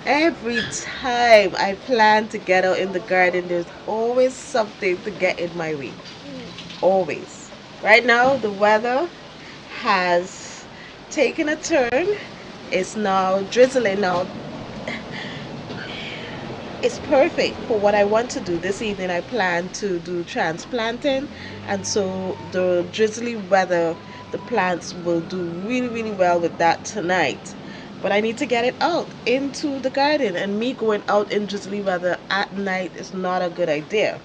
Every time I plan to get out in the garden, there's always something to get in my way. Always. Right now, the weather has taken a turn. It's now drizzling now. It's perfect for what I want to do. This evening I plan to do transplanting, and so the drizzly weather, the plants will do really well with that tonight. But I need to get it out into the garden, and me going out in drizzly weather at night is not a good idea.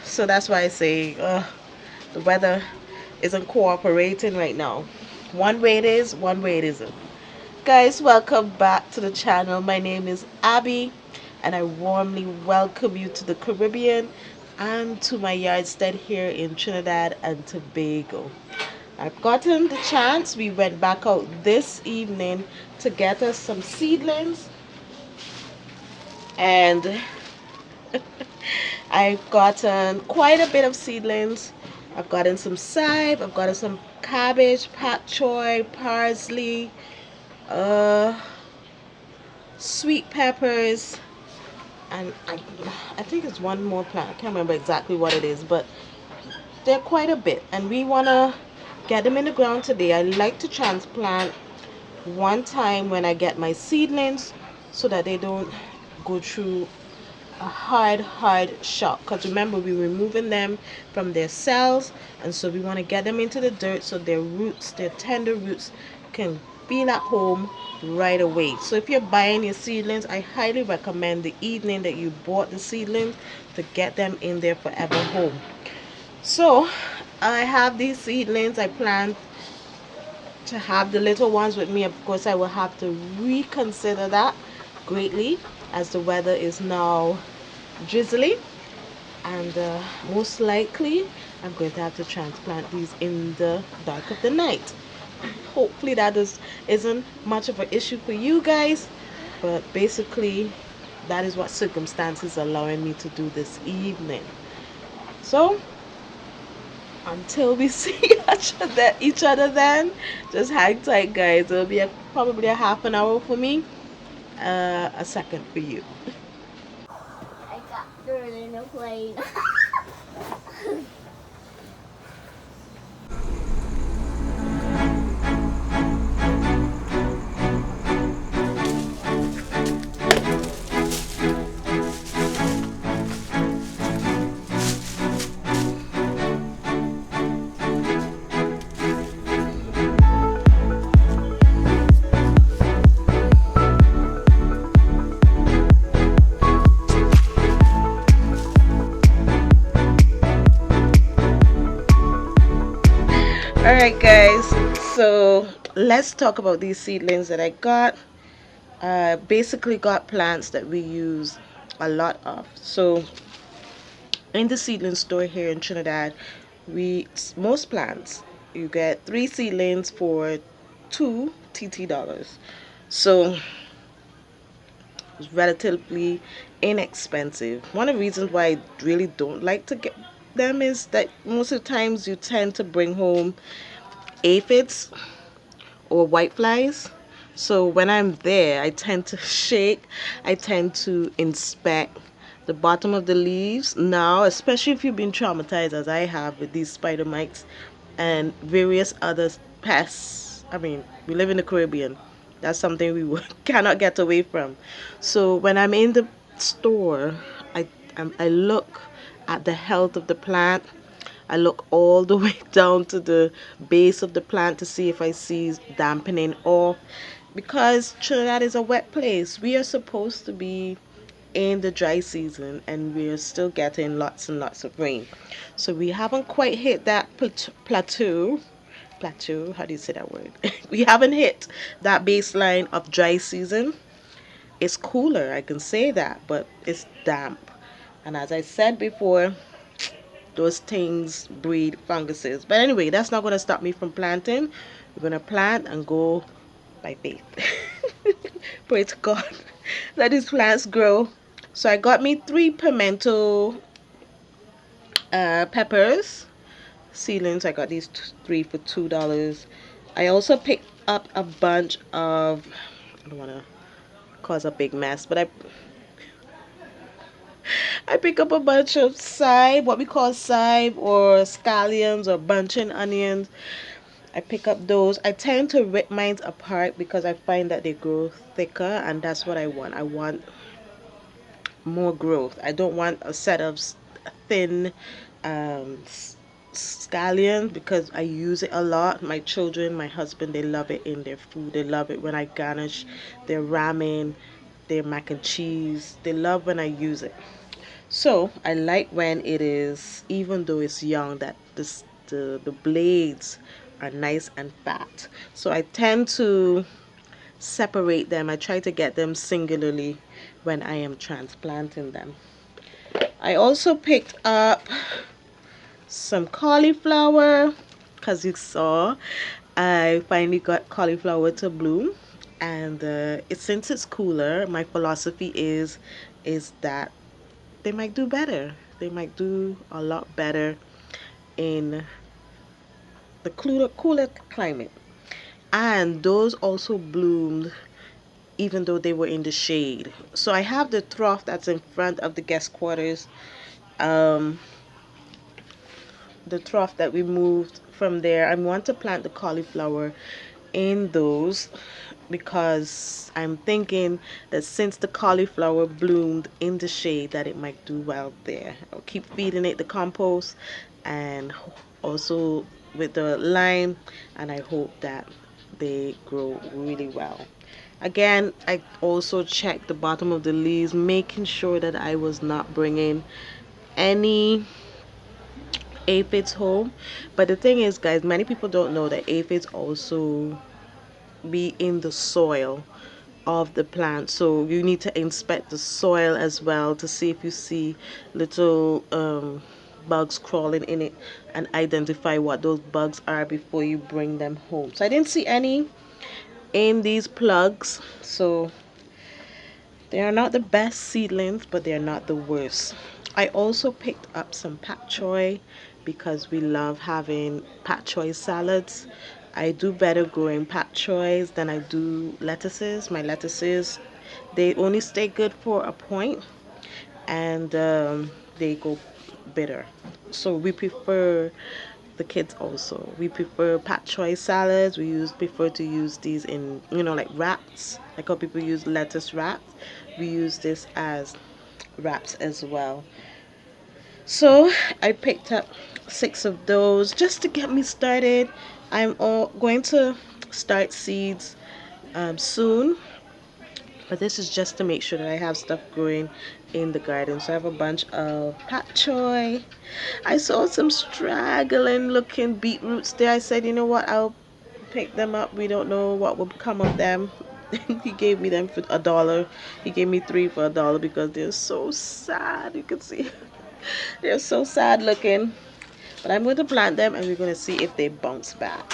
So that's why I say the weather isn't cooperating right now. One way it is, one way it isn't. Guys, welcome back to the channel. My name is Abby, and I warmly welcome you to the Caribbean and to my yardstead here in Trinidad and Tobago. I've gotten the chance. We went back out this evening to get us some seedlings, and I've gotten quite a bit of seedlings. I've gotten some chive, I've gotten some cabbage, pak choy, parsley, uh sweet peppers, and I think it's one more plant. I can't remember exactly what it is, but they're quite a bit, and we want to get them in the ground today. I like to transplant one time when I get my seedlings so that they don't go through a hard shock, because remember, we're removing them from their cells, and so we want to get them into the dirt so their roots, their tender roots, can feel at home right away. So if you're buying your seedlings, I highly recommend the evening that you bought the seedlings to get them in their forever home. So I have these seedlings. I plan to have the little ones with me. Of course, I will have to reconsider that greatly as the weather is now drizzly, and most likely I'm going to have to transplant these in the dark of the night. Hopefully that isn't much of an issue for you guys, but basically that is what circumstances are allowing me to do this evening. So until we see each other then, just hang tight, guys. It'll be probably a half an hour for me, a second for you. I got thrown in a plane. Alright, guys, so let's talk about these seedlings that I got. Basically got plants that we use a lot of. So in the seedling store here in Trinidad, most plants, you get 3 seedlings for 2 TT dollars. So it's relatively inexpensive. One of the reasons why I really don't like to get them is that most of the times you tend to bring home aphids or whiteflies. So when I'm there, I tend to shake, I tend to inspect the bottom of the leaves. Now, especially if you've been traumatized as I have with these spider mites and various other pests. I mean, we live in the Caribbean. That's something we cannot get away from. So when I'm in the store, I look at the health of the plant. I look all the way down to the base of the plant to see if I see dampening off, because Trinidad is a wet place. We are supposed to be in the dry season, and we are still getting lots and lots of rain. So we haven't quite hit that plateau, how do you say that word? We haven't hit that baseline of dry season. It's cooler, I can say that, but it's damp. And as I said before, those things breed funguses. But anyway, that's not going to stop me from planting. We're going to plant and go by faith. Pray to God that these plants grow. So I got me 3 pimento peppers seedlings. I got these 3 for $2. I also picked up a bunch of, I don't want to cause a big mess. But I pick up a bunch of chive, what we call chive or scallions or bunching onions. I pick up those. I tend to rip mine apart because I find that they grow thicker, and that's what I want. I want more growth. I don't want a set of thin scallion because I use it a lot. My children, my husband, they love it in their food. They love it when I garnish their ramen, their mac and cheese. They love when I use it. So I like when it is, even though it's young, that the blades are nice and fat. So I tend to separate them. I try to get them singularly when I am transplanting them. I also picked up some cauliflower because you saw I finally got cauliflower to bloom, and since it's cooler, my philosophy is that they might do better. They might do a lot better in the cooler climate. And those also bloomed even though they were in the shade. So I have the trough that's in front of the guest quarters. Um, the trough that we moved from there. I want to plant the cauliflower in those because I'm thinking that since the cauliflower bloomed in the shade that it might do well there. I'll keep feeding it the compost and also with the lime, and I hope that they grow really well. Again, I also checked the bottom of the leaves, making sure that I was not bringing any aphids home. But the thing is, guys, many people don't know that aphids also be in the soil of the plant, so you need to inspect the soil as well to see if you see little bugs crawling in it and identify what those bugs are before you bring them home. So I didn't see any in these plugs, so they are not the best seedlings, but they are not the worst. I also picked up some pak choi because we love having pak choi salads. I do better growing pak choys than I do lettuces. My lettuces, they only stay good for a point, and they go bitter. So we prefer, the kids also, we prefer pak choy salads. We prefer to use these in, like wraps, like how people use lettuce wraps. We use this as wraps as well. So I picked up 6 of those just to get me started. I'm going to start seeds soon, but this is just to make sure that I have stuff growing in the garden. So I have a bunch of pak choy. I saw some straggling looking beetroots there. I said, you know what, I'll pick them up. We don't know what will come of them. He gave me them for $1. He gave me 3 for $1 because they're so sad. You can see they're so sad looking. But I'm going to plant them and we're going to see if they bounce back.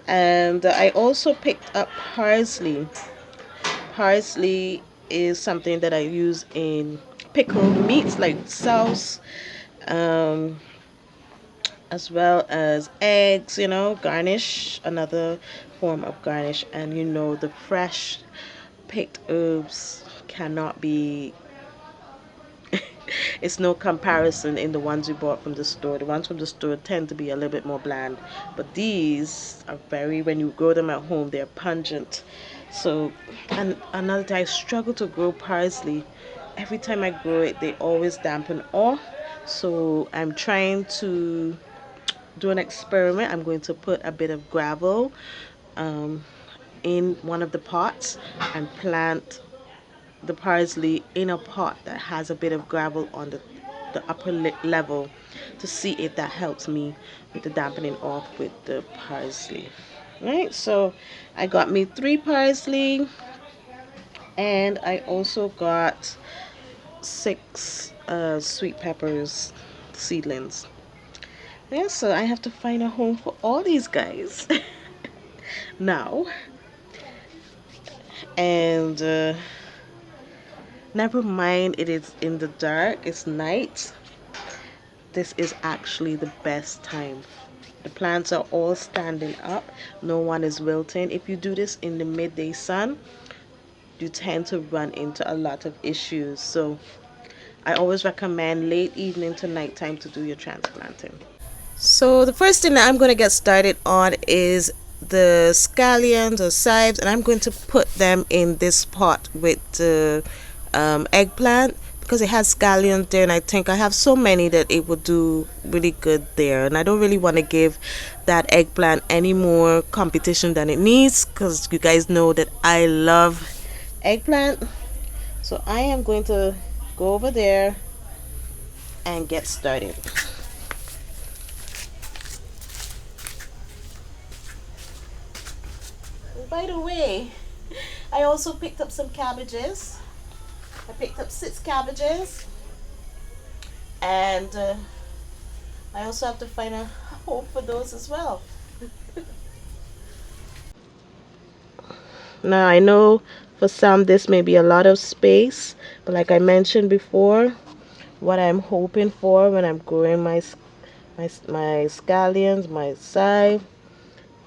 And I also picked up parsley. Parsley is something that I use in pickled meats like sauce, um, as well as eggs, garnish, another form of garnish. And the fresh picked herbs cannot be, it's no comparison in the ones we bought from the store. The ones from the store tend to be a little bit more bland, but these are very, when you grow them at home, they're pungent. So, and another thing, I struggle to grow parsley. Every time I grow it, they always dampen off. So I'm trying to do an experiment. I'm going to put a bit of gravel um, in one of the pots and plant the parsley in a pot that has a bit of gravel on the upper level to see if that helps me with the dampening off with the parsley. Right, so I got me 3 parsley, and I also got 6 sweet peppers seedlings. Yeah, so I have to find a home for all these guys now. And never mind, it is in the dark, it's night. This is actually the best time. The plants are all standing up, no one is wilting. If you do this in the midday sun, you tend to run into a lot of issues. So I always recommend late evening to nighttime to do your transplanting. So the first thing that I'm going to get started on is the scallions or chives, and I'm going to put them in this pot with the eggplant because it has scallions there, and I think I have so many that it would do really good there. And I don't really want to give that eggplant any more competition than it needs because you guys know that I love eggplant. So I am going to go over there and get started. By the way, I also picked up some cabbages. I picked up 6 cabbages, and I also have to find a home for those as well. Now I know for some this may be a lot of space, but like I mentioned before, what I'm hoping for when I'm growing my scallions, my chive,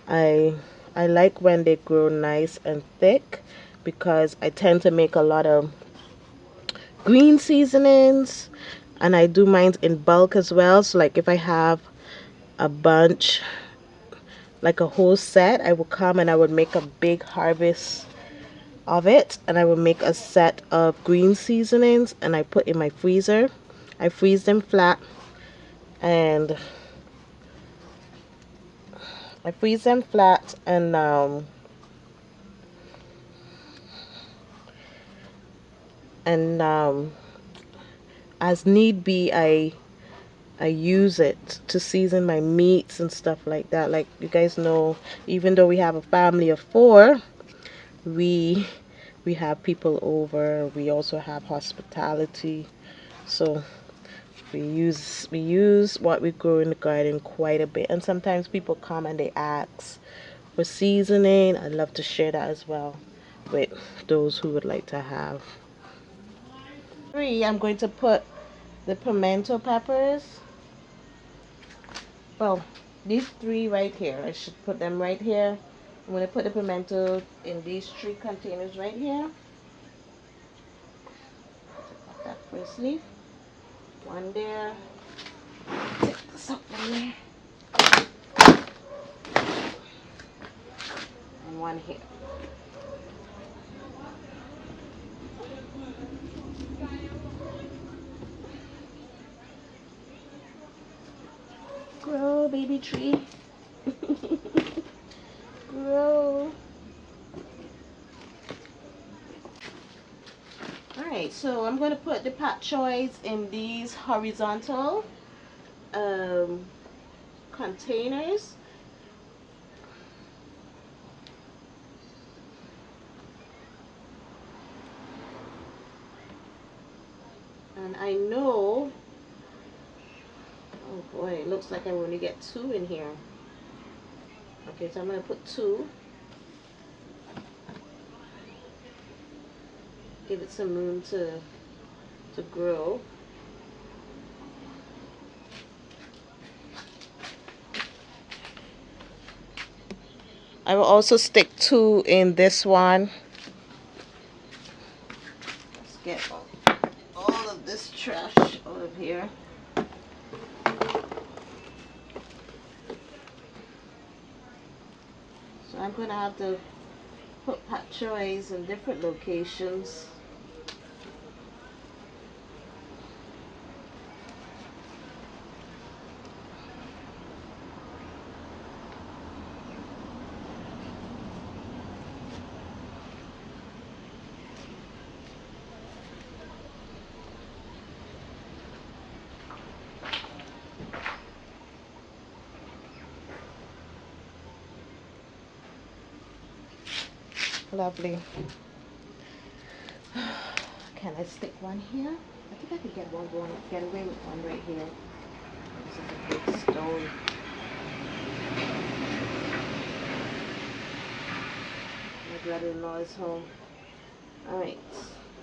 I I like when they grow nice and thick because I tend to make a lot of green seasonings, and I do mine in bulk as well. So like if I have a bunch, like a whole set, I would come and I would make a big harvest of it, and I would make a set of green seasonings and I put in my freezer. I freeze them flat, and I freeze them flat and as need be, I use it to season my meats and stuff like that. Like you guys know, even though we have a family of 4, we we have people over. We also have hospitality, so we use what we grow in the garden quite a bit. And sometimes people come and they ask for seasoning. I love to share that as well with those who would like to have. 3, I'm going to put the pimento peppers. Well, these 3 right here, I should put them right here. I'm going to put the pimento in these 3 containers right here. Take off that first leaf. One there. Take this up one there. And one here. Grow, baby tree. Grow. Alright, so I'm going to put the pak choys in these horizontal um, containers. And I know, oh boy, it looks like I only get 2 in here. Okay, so I'm going to put 2. Give it some room to grow. I will also stick 2 in this one. Let's get all of this trash out of here. So I'm going to have to put pak choys in different locations. Lovely. Can I stick one here? I think I could get away with one right here. This is a big stone. My brother-in-law is home. Alright,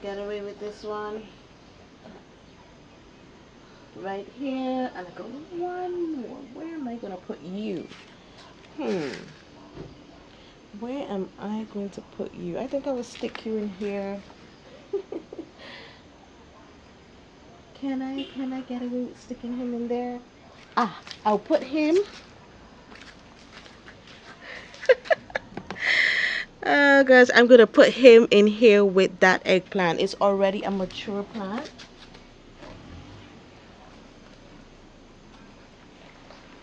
get away with this one. Right here. And I go one more. Where am I going to put you? Where am I going to put you? I think I will stick you in here. Can I get away with sticking him in there? Ah, I'll put him. Guys, I'm gonna put him in here with that eggplant. It's already a mature plant.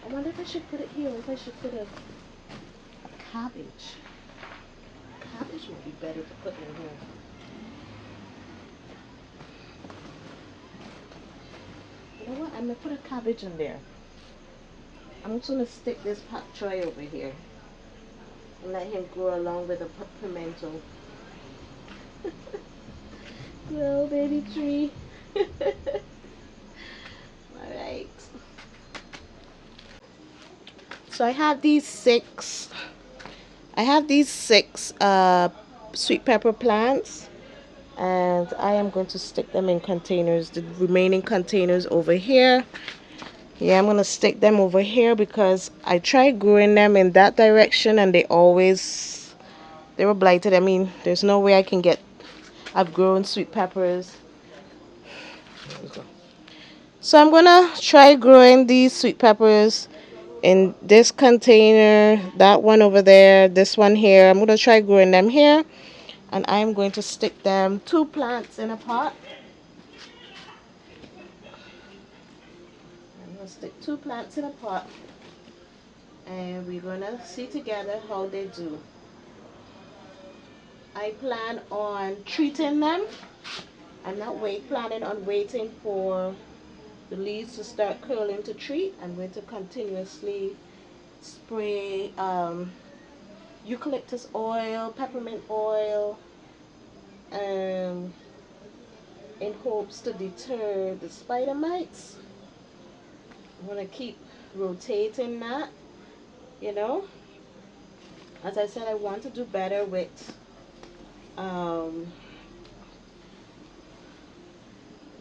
I wonder if I should put it here or if I should put a cabbage. Cabbage would be better to put in here. You know what? I'm gonna put a cabbage in there. I'm just gonna stick this pak choy over here and let him grow along with the pimento. Little baby tree. Alright. So I have these six sweet pepper plants, and I am going to stick them in containers. The remaining containers over here. Yeah, I'm gonna stick them over here because I tried growing them in that direction and they were blighted. I mean, there's no way I can get. I've grown sweet peppers. So I'm gonna try growing these sweet peppers in this container, that one over there, this one here. I'm gonna try growing them here, and I'm going to stick them two plants in a pot. I'm gonna stick two plants in a pot, and we're gonna see together how they do. I plan on treating them. I'm not planning on waiting for the leaves to start curling to treat. I'm going to continuously spray eucalyptus oil, peppermint oil, um, in hopes to deter the spider mites. I'm going to keep rotating that, you know. As I said, I want to do better with um,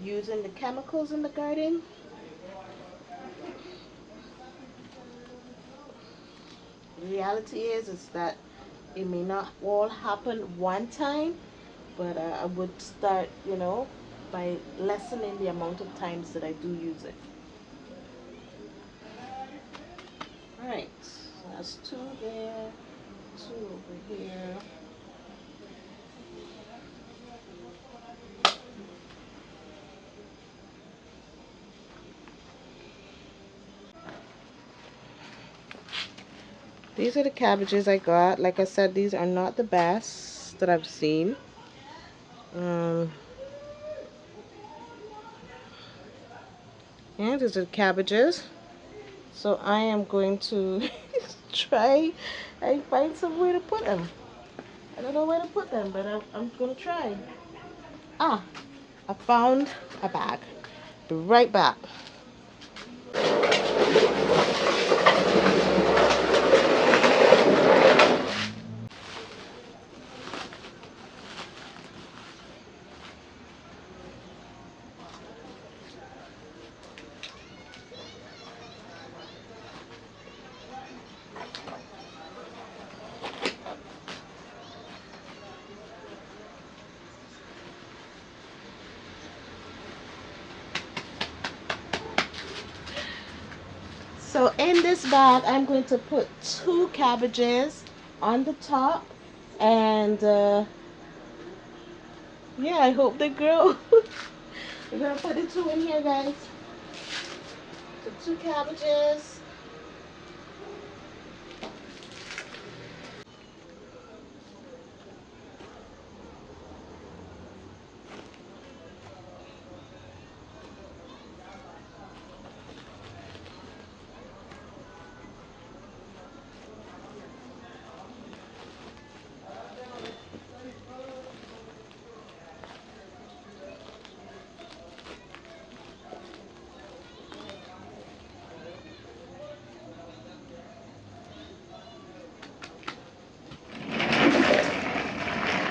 using the chemicals in the garden. The reality is that it may not all happen one time, but I would start, by lessening the amount of times that I do use it. Alright, so that's two there, two over here. These are the cabbages I got. Like I said, these are not the best that I've seen. Um, yeah, these are the cabbages. So I am going to try and find some way to put them. I don't know where to put them, but I'm going to try. Ah, I found a bag. Be right back. So in this bag, I'm going to put two cabbages on the top, and yeah, I hope they grow. We're gonna put the two in here, guys. The two cabbages.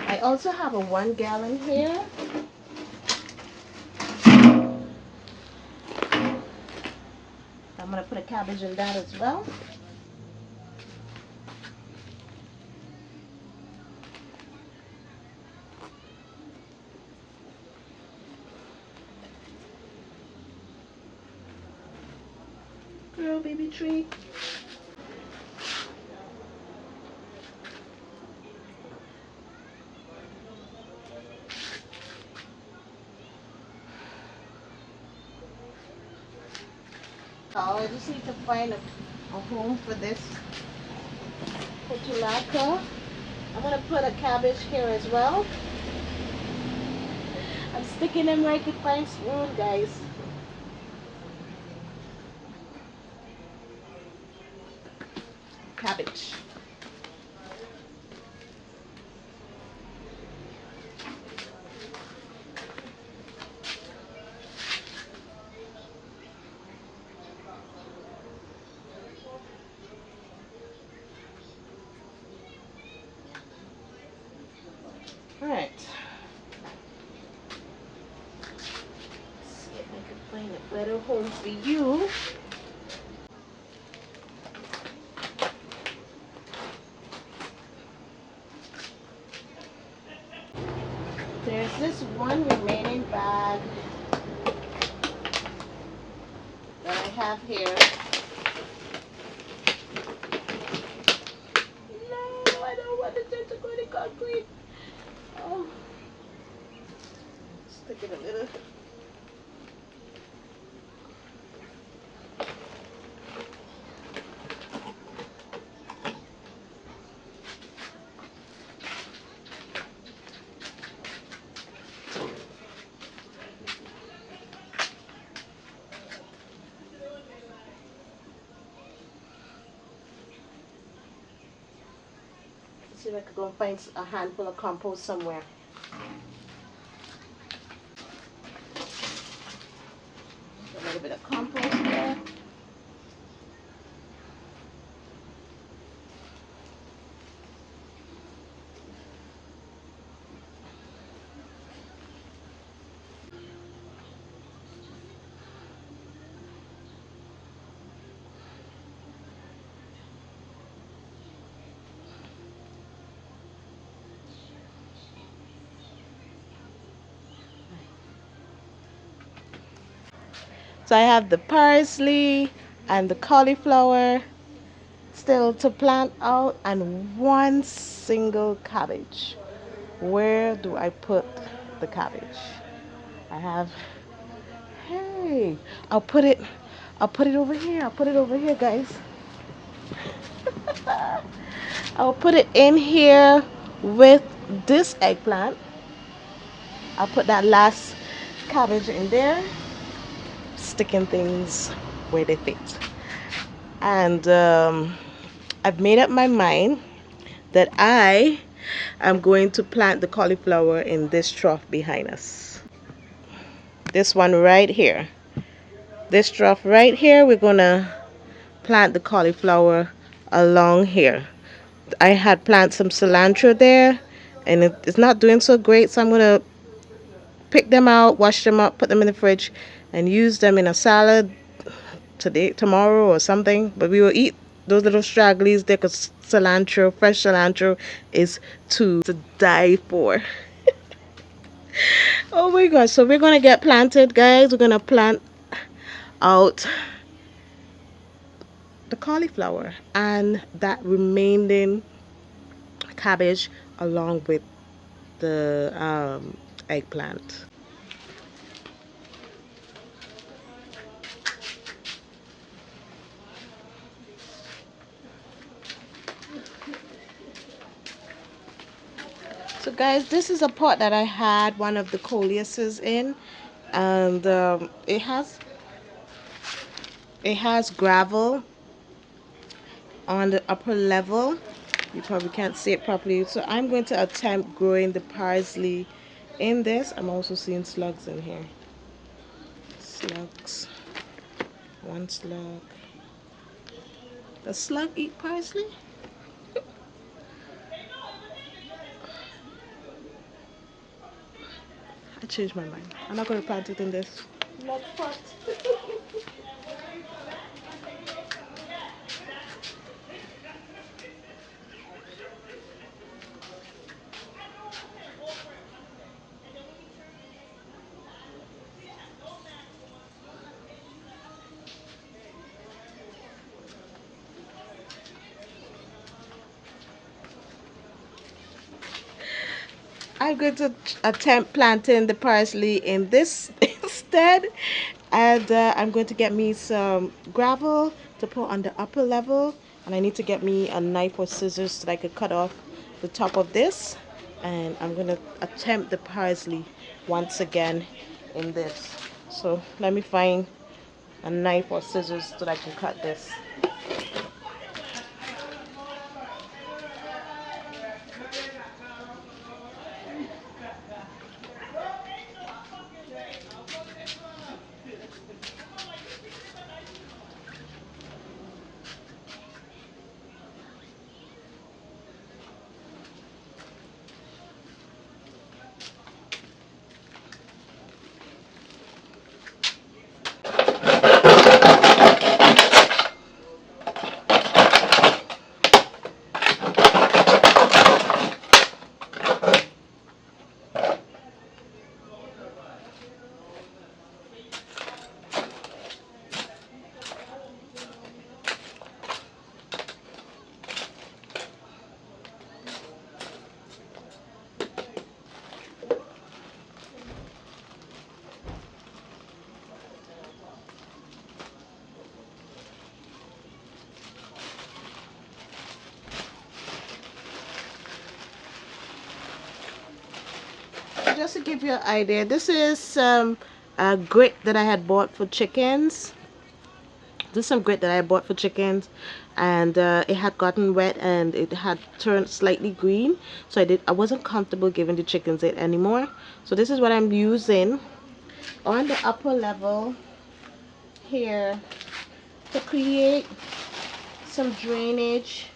I also have a 1 gallon here. I'm gonna put a cabbage in that as well. Girl, baby tree. Oh, I just need to find a home for this potulaca. I'm gonna put a cabbage here as well. I'm sticking them where I can find room, guys. Cabbage. All right. Let's see if I can find a better home for you. There's this one remaining bag that I have here. No, I don't want to turn to go to concrete. Oh, stick it a little. Let's see if I can go and find a handful of compost somewhere. A little bit of compost there. So I have the parsley and the cauliflower still to plant out and one single cabbage. Where do I put the cabbage? I have, hey, I'll put it, I'll put it over here. I'll put it over here, guys. I'll put it in here with this eggplant. I'll put that last cabbage in there, sticking things where they fit. And I've made up my mind that I am going to plant the cauliflower in this trough behind us. This one right here. This trough right here, we're gonna plant the cauliflower along here. I had planted some cilantro there and it's not doing so great, so I'm gonna pick them out, wash them up, put them in the fridge and use them in a salad today, tomorrow or something. But we will eat those little stragglies there because cilantro, fresh cilantro is to die for. Oh my gosh, so we're gonna get planted, guys. We're gonna plant out the cauliflower and that remaining cabbage along with the eggplant. So guys, this is a pot that I had one of the coleuses in, and it has gravel on the upper level. You probably can't see it properly, so I'm going to attempt growing the parsley in this. I'm also seeing slugs in here. Slugs. One slug. Does slug eat parsley? I changed my mind. I'm not going to plant it in this. Not pot. I'm going to attempt planting the parsley in this instead. And I'm going to get me some gravel to put on the upper level. And I need to get me a knife or scissors so that I could cut off the top of this. And I'm going to attempt the parsley once again in this. So let me find a knife or scissors so that I can cut this. Just to give you an idea, this is some grit that I had bought for chickens. This is some grit that I bought for chickens, and it had gotten wet and it had turned slightly green. So I wasn't comfortable giving the chickens it anymore. So this is what I'm using on the upper level here to create some drainage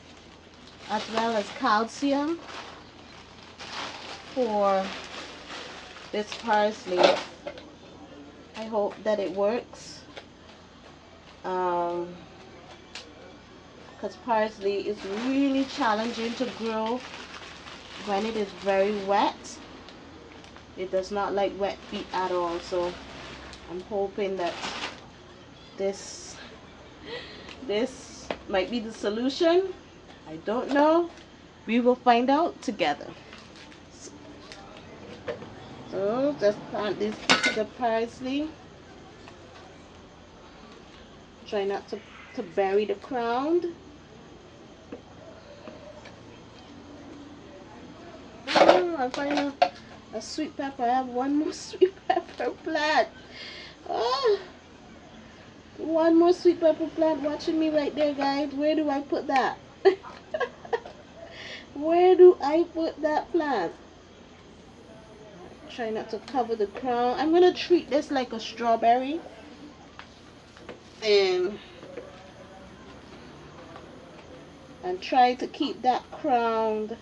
as well as calcium for this parsley. I hope that it works. Because parsley is really challenging to grow when it is very wet. It does not like wet feet at all. So I'm hoping that this this might be the solution. I don't know. We will find out together. So just plant this piece of parsley. Try not to bury the crown. Oh, I find a sweet pepper. I have one more sweet pepper plant. Oh, one more sweet pepper plant watching me right there, guys. Where do I put that? Where do I put that plant? Try not to cover the crown. I'm gonna treat this like a strawberry, and try to keep that crown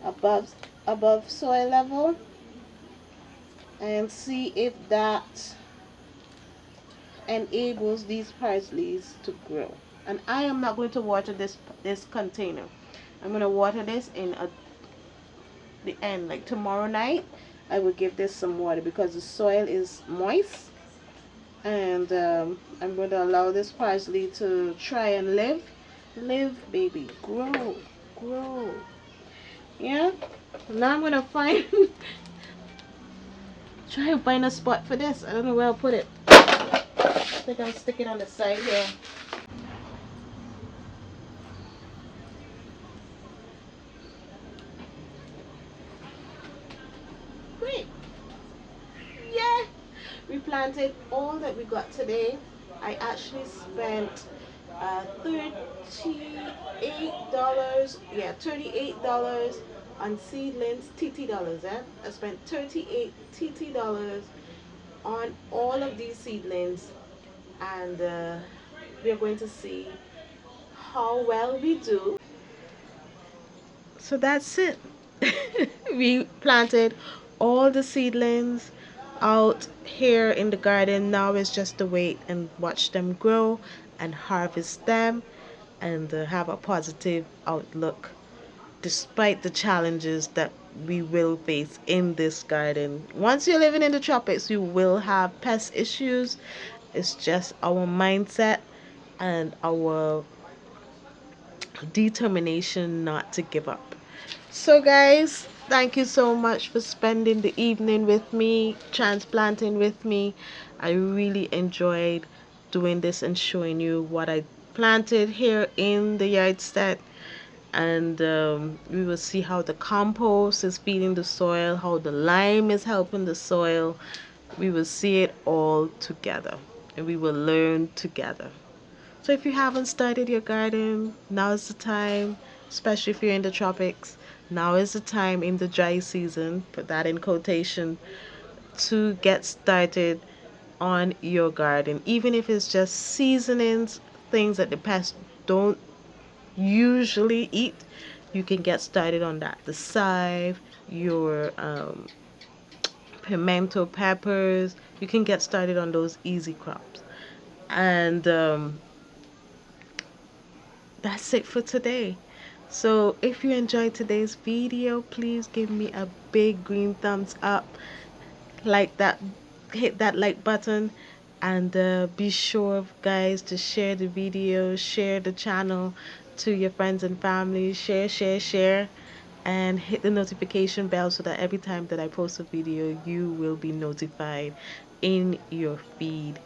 above soil level, and see if that enables these parsleys to grow. And I am not going to water this container. I'm going to water this in the end, like tomorrow night. I will give this some water because the soil is moist, and I'm going to allow this parsley to try and live, baby, grow. Yeah. Now I'm going to find try and find a spot for this. I don't know where I'll put it. I think I'll stick it on the side here. Great. Yeah. We planted all that we got today. I actually spent $38. Yeah, $38 on seedlings, TT dollars. I spent 38 TT dollars on all of these seedlings, and we are going to see how well we do. So that's it. We planted all the seedlings out here in the garden. Now it's just to wait and watch them grow and harvest them, and have a positive outlook despite the challenges that we will face in this garden. Once you're living in the tropics, you will have pest issues. It's just our mindset and our determination not to give up. So guys, Thank you so much for spending the evening with me, transplanting with me. I really enjoyed doing this and showing you what I planted here in the yard set. And we will see how the compost is feeding the soil, how the lime is helping the soil. We will see it all together and we will learn together. So if you haven't started your garden, now is the time, especially if you're in the tropics. Now is the time in the dry season, put that in quotation, to get started on your garden. Even if it's just seasonings, things that the pests don't usually eat, you can get started on that. The chive, your pimento peppers, you can get started on those easy crops. And that's it for today. So if you enjoyed today's video, please give me a big green thumbs up, like that, hit that like button, and be sure guys to share the video, share the channel to your friends and family, share, and hit the notification bell so that every time that I post a video you will be notified in your feed.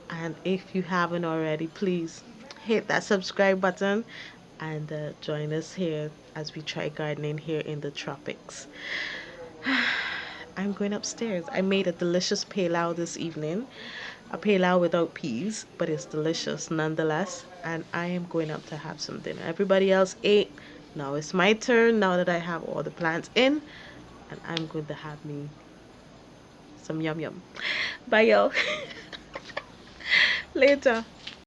And if you haven't already, please hit that subscribe button and join us here as we try gardening here in the tropics. I'm going upstairs. I made a delicious pilau this evening. A pilau without peas, but it's delicious nonetheless. And I am going up to have some dinner. Everybody else ate. Now it's my turn, now that I have all the plants in. And I'm going to have me some yum yum. Bye, y'all. Later.